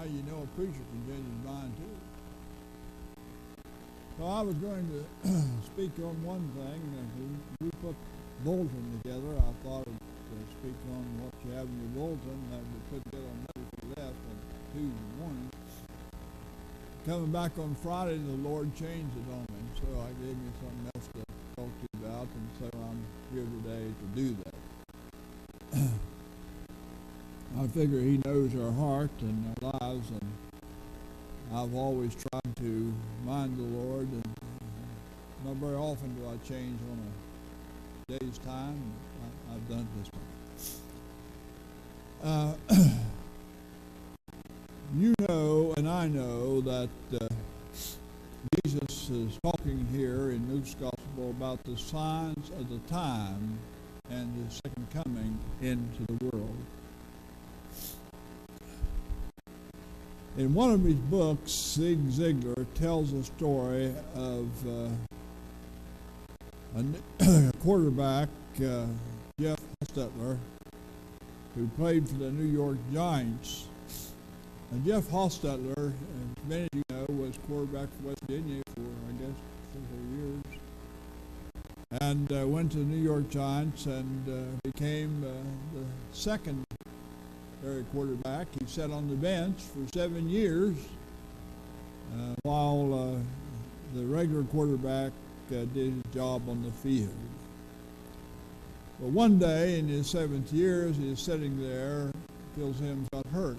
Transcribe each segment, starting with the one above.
you know a preacher can change his mind too. So I was going to speak on one thing. We put bulletin together. I thought I'd speak on what you have in your bulletin that we put together on Monday left on Tuesday morning. Coming back on Friday, the Lord changed it on me, so I gave me something else to talk to you about, and so I'm here today to do that. I figure He knows our heart and our lives, and I've always tried to mind the Lord, and not very often do I change on a day's time. I've done it this time. You know, and I know that Jesus is talking here in Luke's Gospel about the signs of the time and His second coming into the world. In one of his books, Zig Ziglar tells a story of a quarterback, Jeff Hostetler, who played for the New York Giants. And Jeff Hostetler, as many of you know, was quarterback for West Virginia for, I guess, several years. And went to the New York Giants and became the second quarterback. He sat on the bench for 7 years while the regular quarterback did his job on the field. But one day in his 7th year, as he is sitting there, Phil Simms got hurt.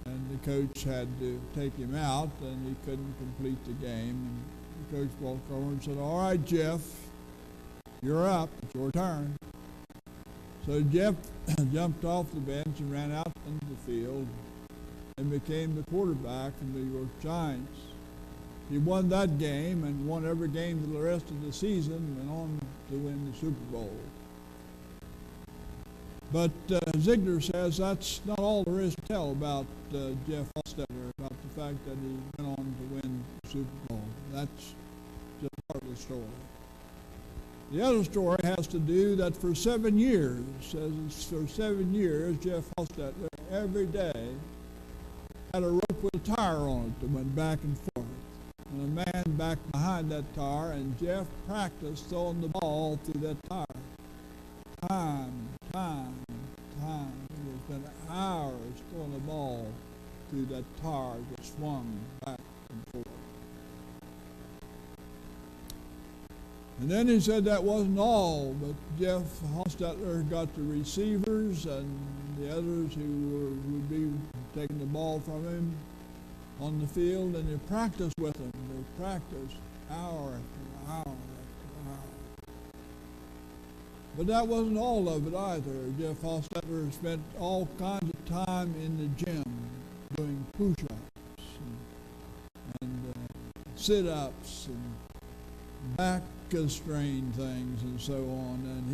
And the coach had to take him out, and he couldn't complete the game. And the coach walked over and said, "All right, Jeff, you're up. It's your turn." So Jeff jumped off the bench and ran out into the field and became the quarterback for the New York Giants. He won that game and won every game for the rest of the season and went on to win the Super Bowl. But Ziegler says that's not all there is to tell about Jeff Hostetler, about the fact that he went on to win the Super Bowl. That's just part of the story. The other story has to do that for 7 years, for 7 years, Jeff Hostetler every day had a rope with a tire on it that went back and forth. And a man backed behind that tire, and Jeff practiced throwing the ball through that tire. Time. He spent hours throwing the ball through that tire that swung back and forth. And then he said that wasn't all, but Jeff Hostetler got the receivers and the others who would be taking the ball from him on the field, and they practiced with him. They practiced hour after hour after hour. But that wasn't all of it either. Jeff Hostetler spent all kinds of time in the gym doing push-ups and sit-ups and back strain things and so on. And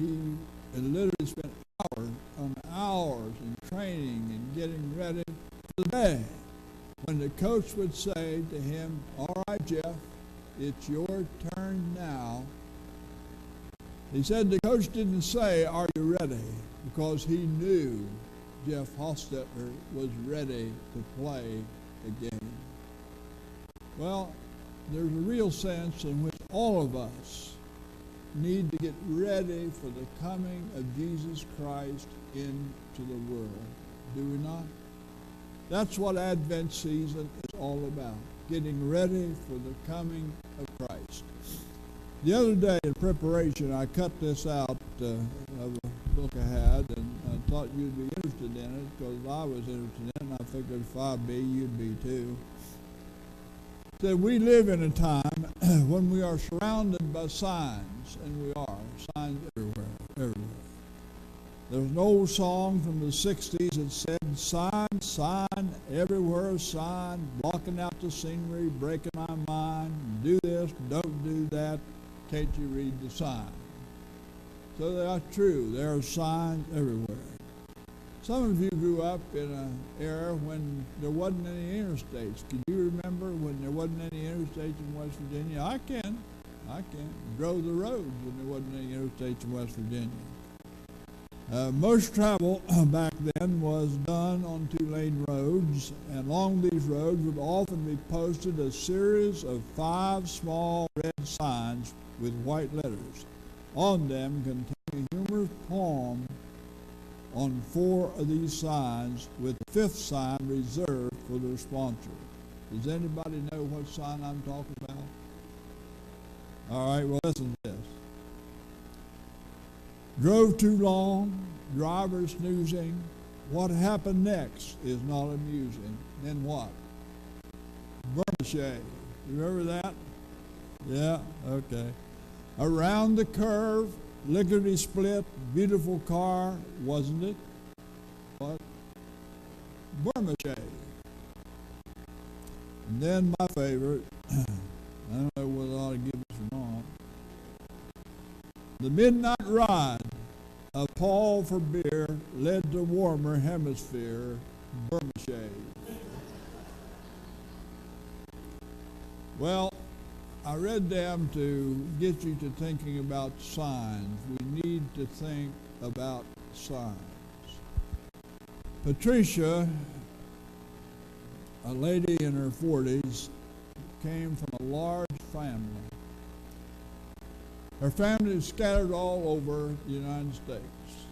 he literally spent hours on hours in training and getting ready for the day when the coach would say to him, "All right, Jeff, it's your turn now." He said the coach didn't say, "Are you ready?" because he knew Jeff Hostetler was ready to play the game. Well, there's a real sense in which all of us need to get ready for the coming of Jesus Christ into the world. Do we not? That's what Advent season is all about, getting ready for the coming of Christ. The other day in preparation, I cut this out of a book I had, and I thought you'd be interested in it because I was interested in it, and I figured if I be, you'd be too. That we live in a time when we are surrounded by signs, and we are signs everywhere. There's an old song from the 60s that said, sign, everywhere a sign, blocking out the scenery, breaking my mind, do this, don't do that, can't you read the sign? So they are true, there are signs everywhere. Some of you grew up in an era when there wasn't any interstates. Can you remember when there wasn't any interstates in West Virginia? I can. Drove the roads when there wasn't any interstates in West Virginia. Most travel back then was done on two-lane roads, and along these roads would often be posted a series of 5 small red signs with white letters. On them contained a humorous poem on 4 of these signs, with the 5th sign reserved for their sponsor. Does anybody know what sign I'm talking about? All right, well, listen to this. Drove too long, driver snoozing. What happened next is not amusing. Then what? Vermicelli. You remember that? Yeah, okay. Around the curve, lickety-split, beautiful car, wasn't it? What? Vermicelli. And then my favorite, I don't know whether I ought to give this or not. The midnight ride of Paul for beer led to warmer hemisphere, Vermicelli. Well, I read them to get you to thinking about signs. We need to think about signs. Patricia, a lady in her 40s, came from a large family. Her family was scattered all over the United States,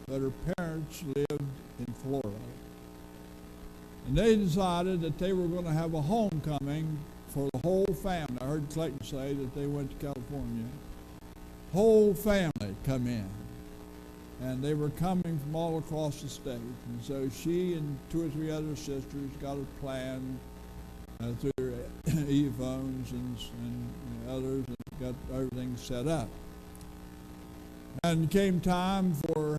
but her parents lived in Florida. And they decided that they were going to have a homecoming for the whole family. I heard Clayton say that they went to California. Whole family come in. And they were coming from all across the state. And so she and 2 or 3 other sisters got a plan through their e-phones and others, and got everything set up. And came time for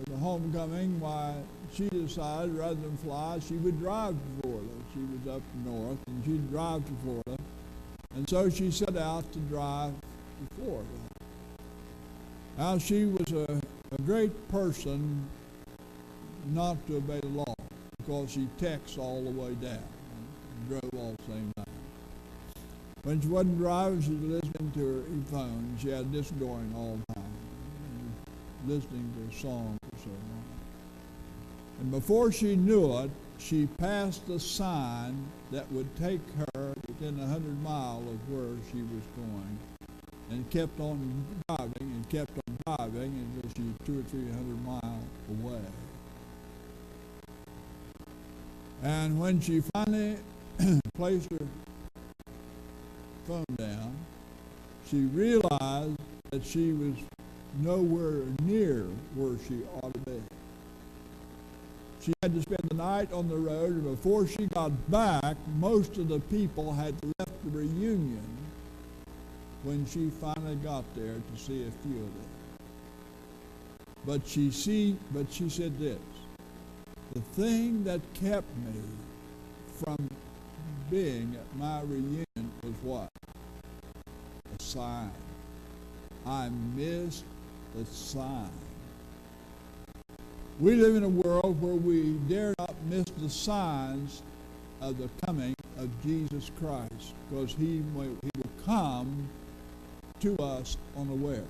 the homecoming, why she decided rather than fly, she would drive to Florida. She was up north, and she'd drive to Florida. And so she set out to drive to Florida. Now, she was a great person not to obey the law, because she texted all the way down and drove all the same time. When she wasn't driving, she was listening to her phone. She had this going all the time, listening to a song or so on. And before she knew it, she passed a sign that would take her within 100 miles of where she was going, and kept on driving and kept on driving until she was 200 or 300 miles away. And when she finally placed her phone down, she realized that she was nowhere near where she ought to be. She had to spend the night on the road, and before she got back, most of the people had left the reunion when she finally got there to see a few of them. But she said this: the thing that kept me from being at my reunion was what? A sign. I missed the sign. We live in a world where we dare not miss the signs of the coming of Jesus Christ, because he will come to us unaware.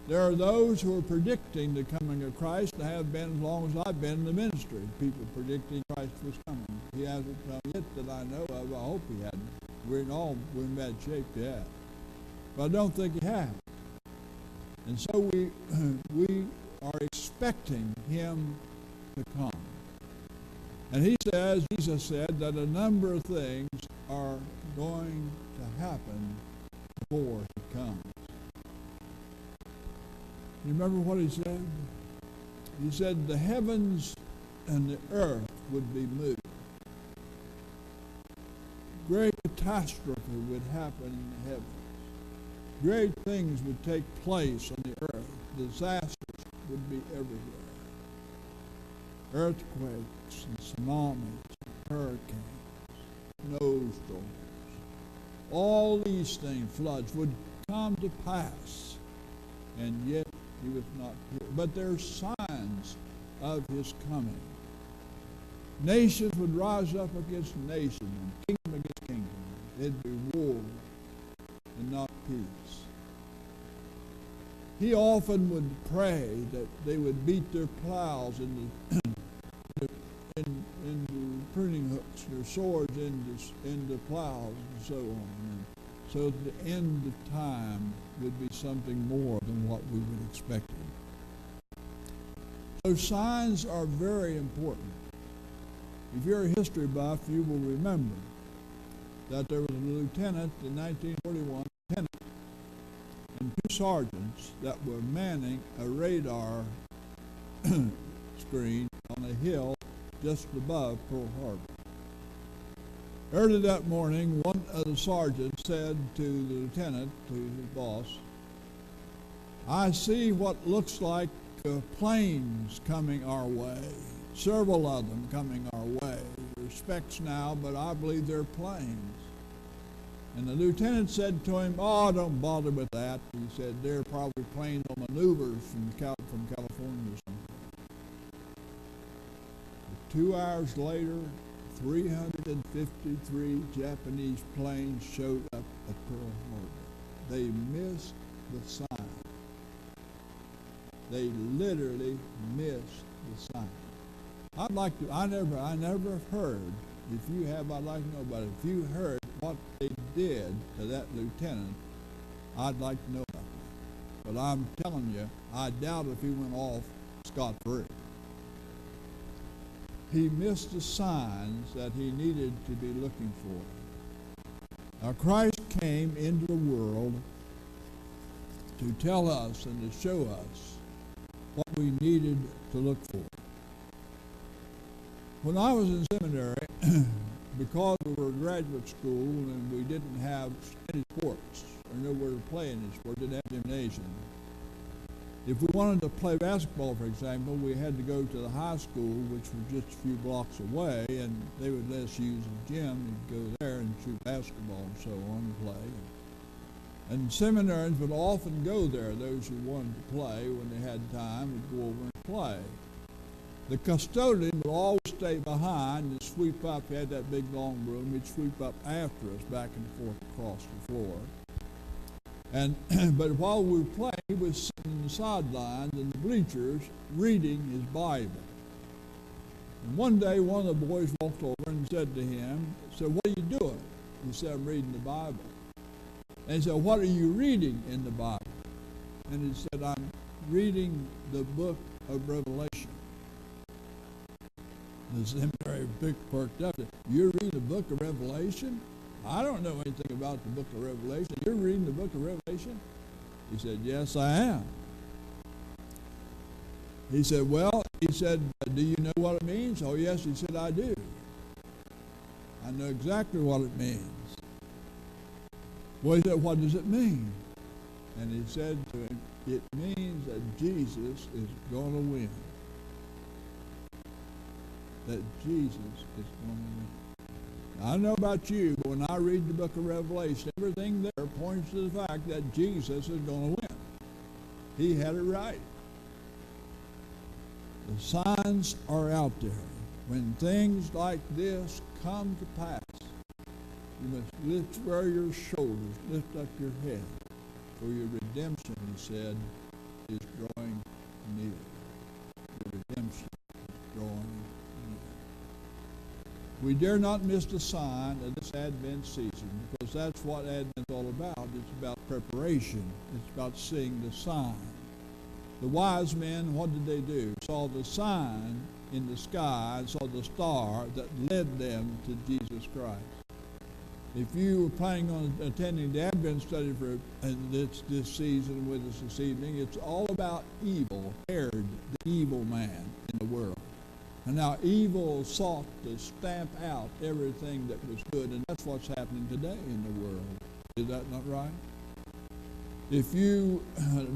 There are those who are predicting the coming of Christ, and have been as long as I've been in the ministry. People predicting Christ was coming. He hasn't come yet that I know of. I hope he hadn't. We're in bad shape yet. But I don't think he has. And so we are expecting him to come. And Jesus said that a number of things are going to happen before he comes. You remember what he said? He said the heavens and the earth would be moved. Great catastrophe would happen in the heavens. Great things would take place on the earth. Disasters would be everywhere. Earthquakes and tsunamis, hurricanes, snowstorms. All these things, floods, would come to pass. And yet he was not here. But there are signs of his coming. Nations would rise up against nations, and kingdom against kingdom. It'd be war and not peace. he often would pray that they would beat their plows into pruning hooks, their swords into plows, and so on. And so the end of time would be something more than what we would expect. So signs are very important. If you're a history buff, you will remember that there was a lieutenant in 1941, and two sergeants that were manning a radar screen on a hill just above Pearl Harbor. Early that morning, one of the sergeants said to the lieutenant, to his boss, "I see what looks like planes coming our way, several of them coming our way. They're specks now, but I believe they're planes." And the lieutenant said to him, "Oh, don't bother with that." He said, "They're probably planes on maneuvers from California or something." But 2 hours later, 353 Japanese planes showed up at Pearl Harbor. They missed the sign. They literally missed the sign. I never heard, if you have, I'd like to know about it. If you heard what they did to that lieutenant, I'd like to know about it. But I'm telling you, I doubt if he went off scot-free. He missed the signs that he needed to be looking for. Now, Christ came into the world to tell us and to show us what we needed to look for. When I was in seminary, because we were graduate school and we didn't have any sports or nowhere to play any sport, didn't have gymnasium. If we wanted to play basketball, for example, we had to go to the high school, which was just a few blocks away, and they would let us use the gym. You'd go there and shoot basketball and so on and play. And seminarians would often go there, those who wanted to play, when they had time, would go over and play. The custodian would always stay behind and sweep up. He had that big long broom. He'd sweep up after us back and forth across the floor. And but while we were playing, he was sitting in the sidelines in the bleachers reading his Bible. And one day, one of the boys walked over and said to him, "So what are you doing?" He said, "I'm reading the Bible." And he said, "What are you reading in the Bible?" And he said, "I'm reading the book of Revelation." The seminary big perked up. "You're reading the book of Revelation? I don't know anything about the book of Revelation. You're reading the book of Revelation?" He said, "Yes, I am." He said, "Well," he said, "do you know what it means?" "Oh, yes," he said, "I do. I know exactly what it means." Well, he said, "What does it mean?" And he said to him, "It means that Jesus is going to win. That Jesus is going to win." Now, I don't know about you, but when I read the book of Revelation, everything there points to the fact that Jesus is going to win. He had it right. The signs are out there. When things like this come to pass, you must lift your shoulders, lift up your head, for your redemption, he said, is drawing near. Your redemption is drawing near. We dare not miss the sign of this Advent season, because that's what Advent is all about. It's about preparation. It's about seeing the sign. The wise men, what did they do? Saw the sign in the sky, saw the star that led them to Jesus Christ. If you were planning on attending the Advent study for this season with us this evening, it's all about evil, Herod, the evil man in the world. And now evil sought to stamp out everything that was good, and that's what's happening today in the world. Is that not right? If you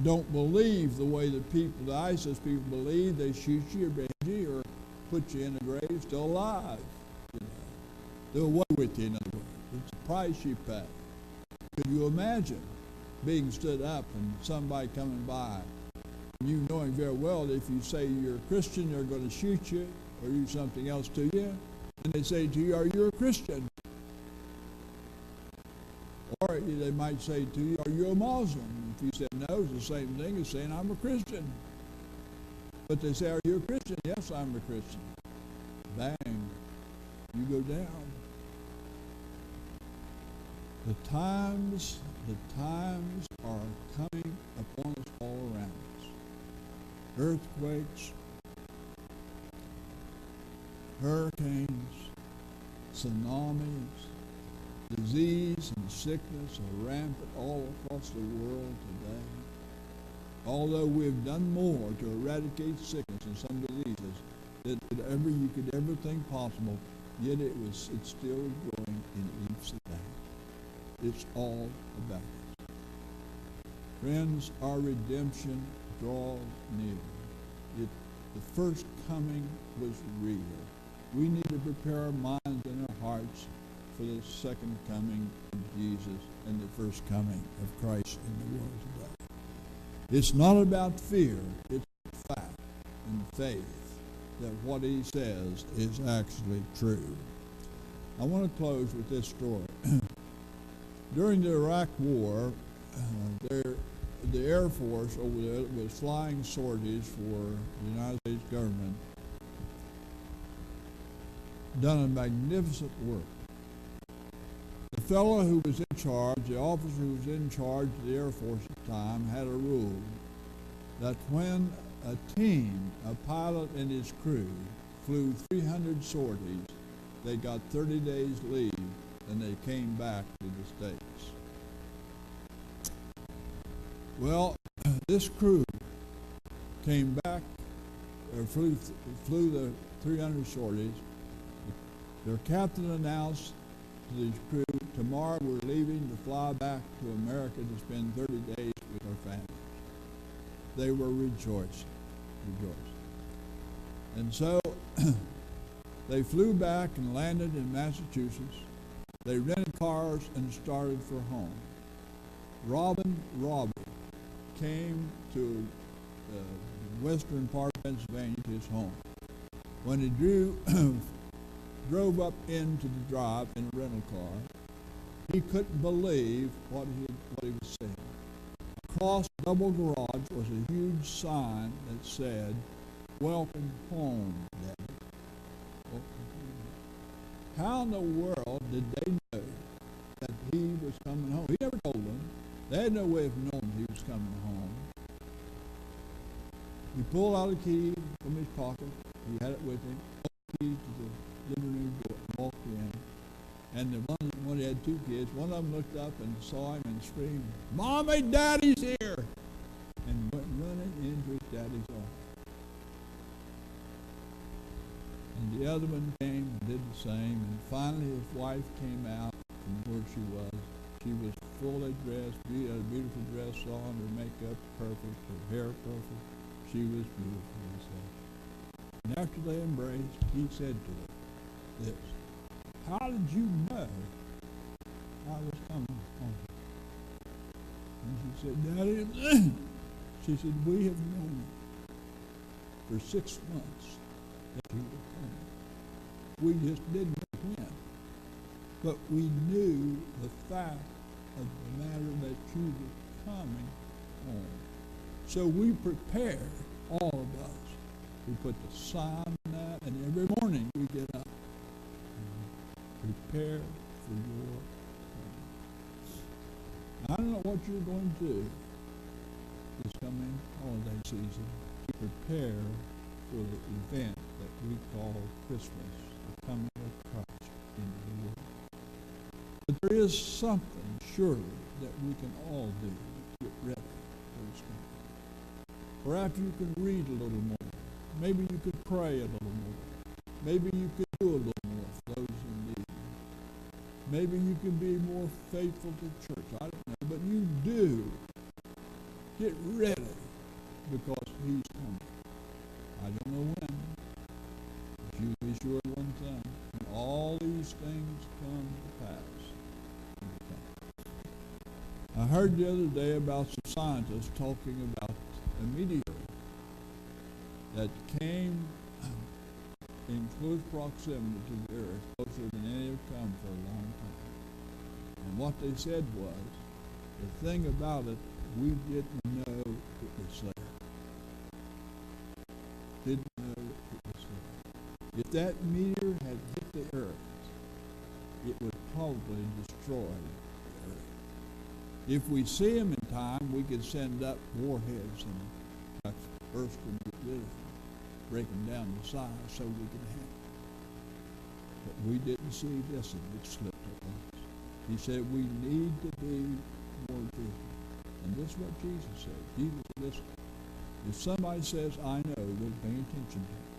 don't believe the way the ISIS people believe, they shoot you or behead you or put you in a grave still alive. You know. They're away with you, in other words. It's a price you pay. Could you imagine being stood up and somebody coming by, and you knowing very well that if you say you're a Christian, they're going to shoot you or do something else to you, and they say to you, "Are you a Christian?" Or they might say to you, "Are you a Muslim?" If you said no, it's the same thing as saying I'm a Christian. But they say, are you a Christian? Yes, I'm a Christian. Bang, you go down. The times are coming upon us all around us. Earthquakes, hurricanes, tsunamis, disease and sickness are rampant all across the world today. Although we've done more to eradicate sickness and some diseases than you could ever think possible, yet it's still growing in leaps a day. It's all about us. Friends, our redemption draws near. The first coming was real. We need to prepare our minds and our hearts for the second coming of Jesus and the first coming of Christ in the world today. It's not about fear, it's fact and faith that what he says is actually true. I want to close with this story. During the Iraq War, the Air Force over there was flying sorties for the United States government, done a magnificent work. The fellow who was in charge, the officer who was in charge of the Air Force at the time, had a rule that when a team, a pilot and his crew, flew 300 sorties, they got 30 days leave and they came back to the States. Well, this crew came back, or flew the 300 sorties. Their captain announced to his crew, tomorrow we're leaving to fly back to America to spend 30 days with our families. They were rejoicing. And so they flew back and landed in Massachusetts. They rented cars and started for home. Robin Robbie came to the western part of Pennsylvania to his home. When he drove up into the drive in a rental car, he couldn't believe what he was seeing. Across the double garage was a huge sign that said, "Welcome home, Daddy." Welcome home. How in the world did they know that he was coming home? He never told them. They had no way of knowing he was coming home. He pulled out a key from his pocket. He had it with him. Key to the living room door and walked in. And the one he had two kids, one of them looked up and saw him and screamed, "Mommy, Daddy's here!" and went running into his daddy's arms. And the other one came and did the same. And finally his wife came out from where she was. She was fully dressed, had a beautiful dress on, her makeup perfect, her hair perfect. She was beautiful, he said. And after they embraced, he said to her this, "How did you know I was coming home?" And she said, "Daddy," she said, "we have known for 6 months that you were coming. We just didn't know when. But we knew the fact of the matter that you were coming home. So we prepared, all of us. We put the sign on that, and every morning we get up and prepare for your home." I don't know what you're going to do this coming holiday season to prepare for the event that we call Christmas, the coming of Christ into the world. But there is something, surely, that we can all do to get ready for His coming. Perhaps you can read a little more. Maybe you could pray a little more. Maybe you could do a little more for those in need. Maybe you can be more faithful to church. I don't know. But you do get ready because He's coming. I don't know when, but you be sure of one thing. When all these things come to pass, I heard the other day about some scientists talking about a meteor that came in close proximity to the earth, closer than any have come for a long time. And what they said was, the thing about it we didn't know it was there. Didn't know it was there. If that meteor had hit the earth, it would probably destroy the earth. If we see him in time, we could send up warheads and try first to get rid of him, break him down to size so we could have him. But we didn't see this, and it slipped at us. He said we need to be more vigilant. And this is what Jesus said. Jesus, listen, if somebody says, I know, they're paying attention to it.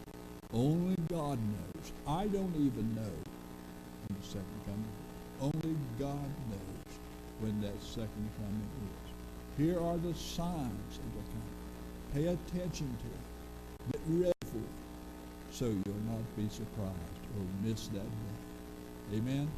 Only God knows. I don't even know when the second coming is. Only God knows when that second coming is. Here are the signs of the coming. Pay attention to it. Get ready for it, so you'll not be surprised or miss that day. Amen.